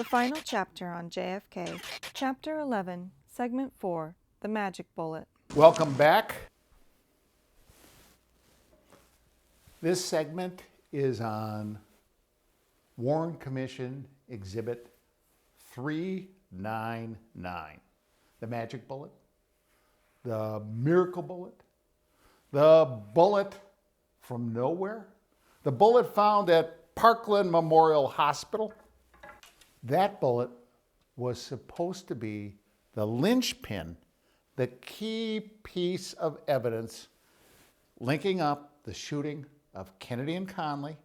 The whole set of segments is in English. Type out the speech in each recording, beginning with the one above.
The final chapter on JFK, Chapter 11, Segment 4, The Magic Bullet. Welcome back. This segment is on Warren Commission Exhibit 399, the magic bullet, the miracle bullet, the bullet from nowhere, the bullet found at Parkland Memorial Hospital. That bullet was supposed to be the linchpin, the key piece of evidence linking up the shooting of Kennedy and Conley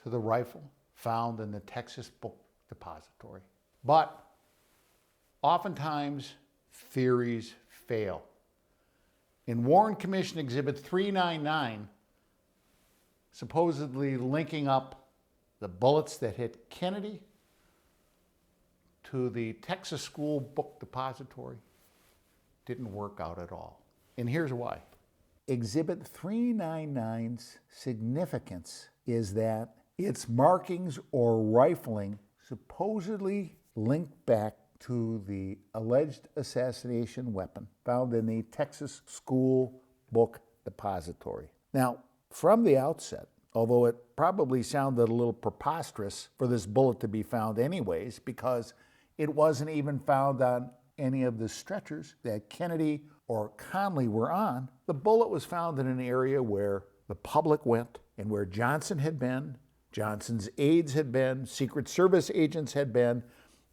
to the rifle found in the Texas Book Depository. But oftentimes, theories fail. In Warren Commission Exhibit 399, supposedly linking up the bullets that hit Kennedy to the Texas School Book Depository, didn't work out at all. And here's why. Exhibit 399's significance is that its markings or rifling supposedly link back to the alleged assassination weapon found in the Texas School Book Depository. Now, from the outset, although it probably sounded a little preposterous for this bullet to be found anyways, because it wasn't even found on any of the stretchers that Kennedy or Conley were on, the bullet was found in an area where the public went and where Johnson had been, Johnson's aides had been, Secret Service agents had been,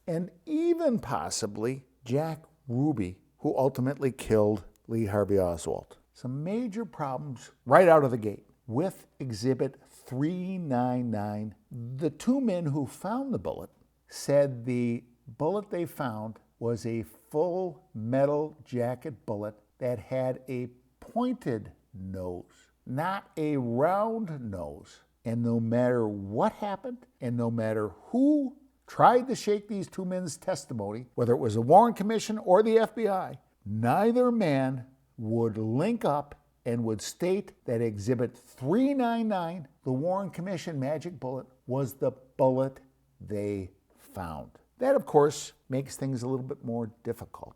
and even possibly Jack Ruby, who ultimately killed Lee Harvey Oswald. Some major problems right out of the gate with Exhibit 399. The two men who found the bullet said the bullet they found was a full metal jacket bullet that had a pointed nose, not a round nose. And no matter what happened, and no matter who tried to shake these two men's testimony, whether it was the Warren Commission or the FBI, neither man would link up and would state that Exhibit 399, the Warren Commission magic bullet, was the bullet they found. That, of course, makes things a little bit more difficult.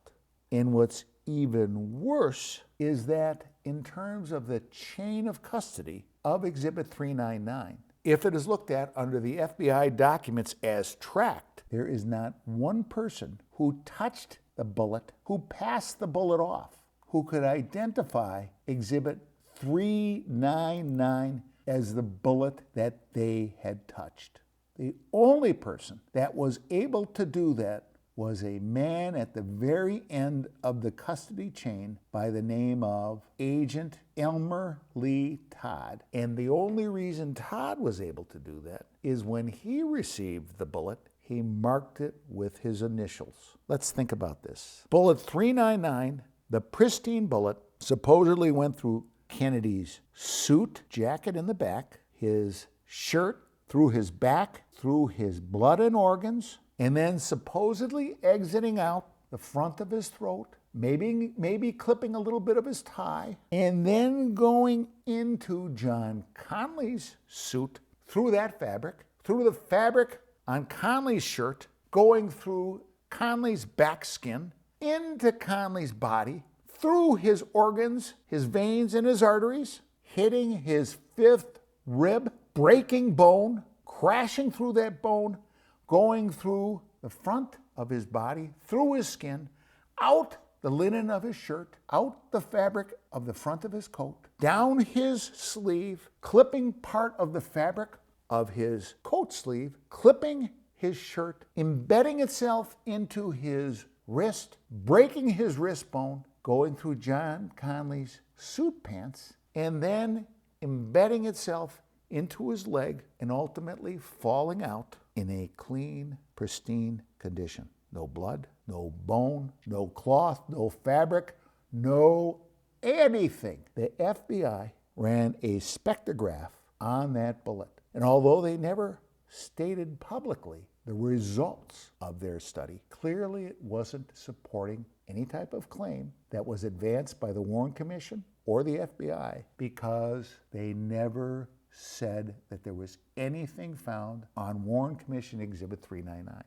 And what's even worse is that in terms of the chain of custody of Exhibit 399, if it is looked at under the FBI documents as tracked, there is not one person who touched the bullet, who passed the bullet off, who could identify Exhibit 399 as the bullet that they had touched. The only person that was able to do that was a man at the very end of the custody chain by the name of Agent Elmer Lee Todd. And the only reason Todd was able to do that is when he received the bullet, he marked it with his initials. Let's think about this. Bullet 399, the pristine bullet, supposedly went through Kennedy's suit, jacket in the back, his shirt, through his back, through his blood and organs, and then supposedly exiting out the front of his throat, maybe clipping a little bit of his tie, and then going into John Conley's suit, through that fabric, through the fabric on Conley's shirt, going through Conley's back skin, into Conley's body, through his organs, his veins, and his arteries, hitting his fifth rib, breaking bone, crashing through that bone, going through the front of his body, through his skin, out the linen of his shirt, out the fabric of the front of his coat, down his sleeve, clipping part of the fabric of his coat sleeve, clipping his shirt, embedding itself into his wrist, breaking his wrist bone, going through John Conley's suit pants, and then embedding itself into his leg and ultimately falling out in a clean, pristine condition. No blood, no bone, no cloth, no fabric, no anything. The FBI ran a spectrograph on that bullet. And although they never stated publicly the results of their study, clearly it wasn't supporting any type of claim that was advanced by the Warren Commission or the FBI, because they never said that there was anything found on Warren Commission Exhibit 399.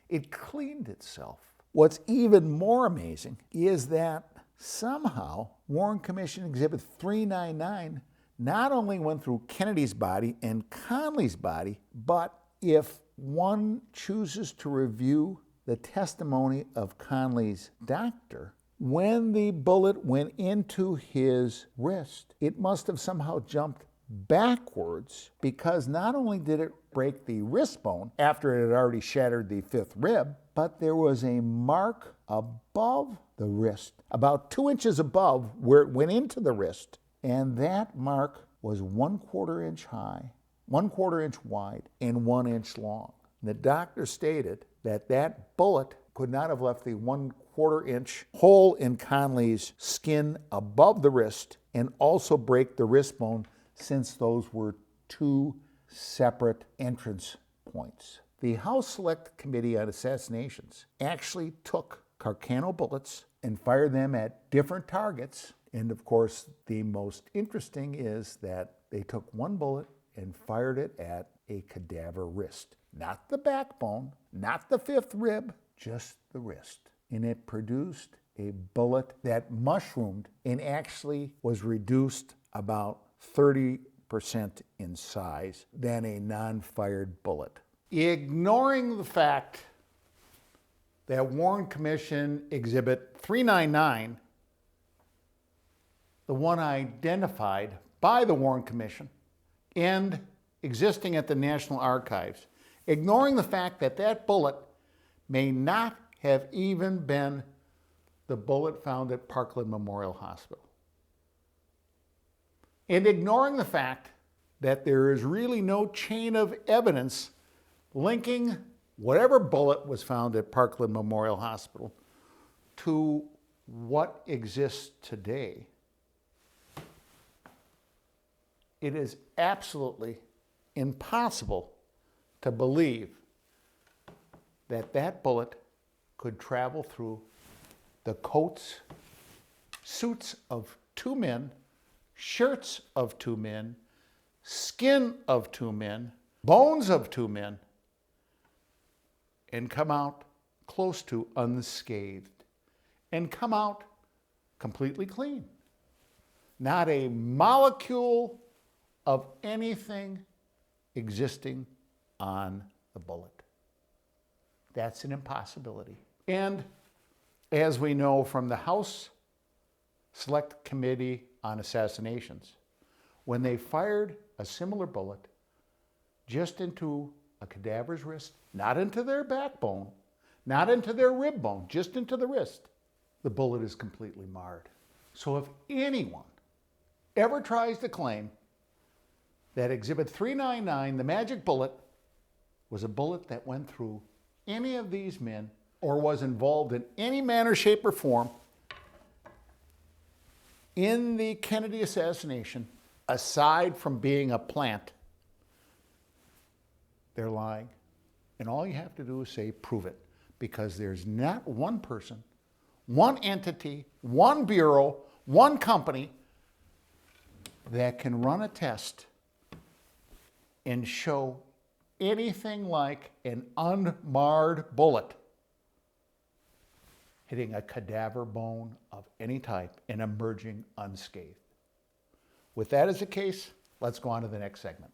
It cleaned itself. What's even more amazing is that somehow Warren Commission Exhibit 399 not only went through Kennedy's body and Conley's body, but if one chooses to review the testimony of Conley's doctor, when the bullet went into his wrist, it must have somehow jumped backwards, because not only did it break the wrist bone after it had already shattered the fifth rib, but there was a mark above the wrist, about 2 inches above where it went into the wrist, and that mark was 1/4 inch high, 1/4 inch wide, and 1 inch long. The doctor stated that that bullet could not have left the 1/4 inch hole in Conley's skin above the wrist and also break the wrist bone, since those were two separate entrance points. The House Select Committee on Assassinations actually took Carcano bullets and fired them at different targets. And of course, the most interesting is that they took one bullet and fired it at a cadaver wrist. Not the backbone, not the fifth rib, just the wrist. And it produced a bullet that mushroomed and actually was reduced about 30% in size than a non-fired bullet. Ignoring the fact that Warren Commission Exhibit 399, the one identified by the Warren Commission and existing at the National Archives, ignoring the fact that that bullet may not have even been the bullet found at Parkland Memorial Hospital, and ignoring the fact that there is really no chain of evidence linking whatever bullet was found at Parkland Memorial Hospital to what exists today, it is absolutely impossible to believe that that bullet could travel through the coats, suits of two men, shirts of two men, skin of two men, bones of two men, and come out close to unscathed, and come out completely clean. Not a molecule of anything existing on the bullet. That's an impossibility. And as we know from the House Select Committee on Assassinations, when they fired a similar bullet just into a cadaver's wrist, not into their backbone, not into their rib bone, just into the wrist, the bullet is completely marred. So if anyone ever tries to claim that Exhibit 399, the magic bullet, was a bullet that went through any of these men or was involved in any manner, shape, or form in the Kennedy assassination, aside from being a plant, they're lying. And all you have to do is say, prove it. Because there's not one person, one entity, one bureau, one company that can run a test and show anything like an unmarred bullet hitting a cadaver bone of any type and emerging unscathed. With that as the case, let's go on to the next segment.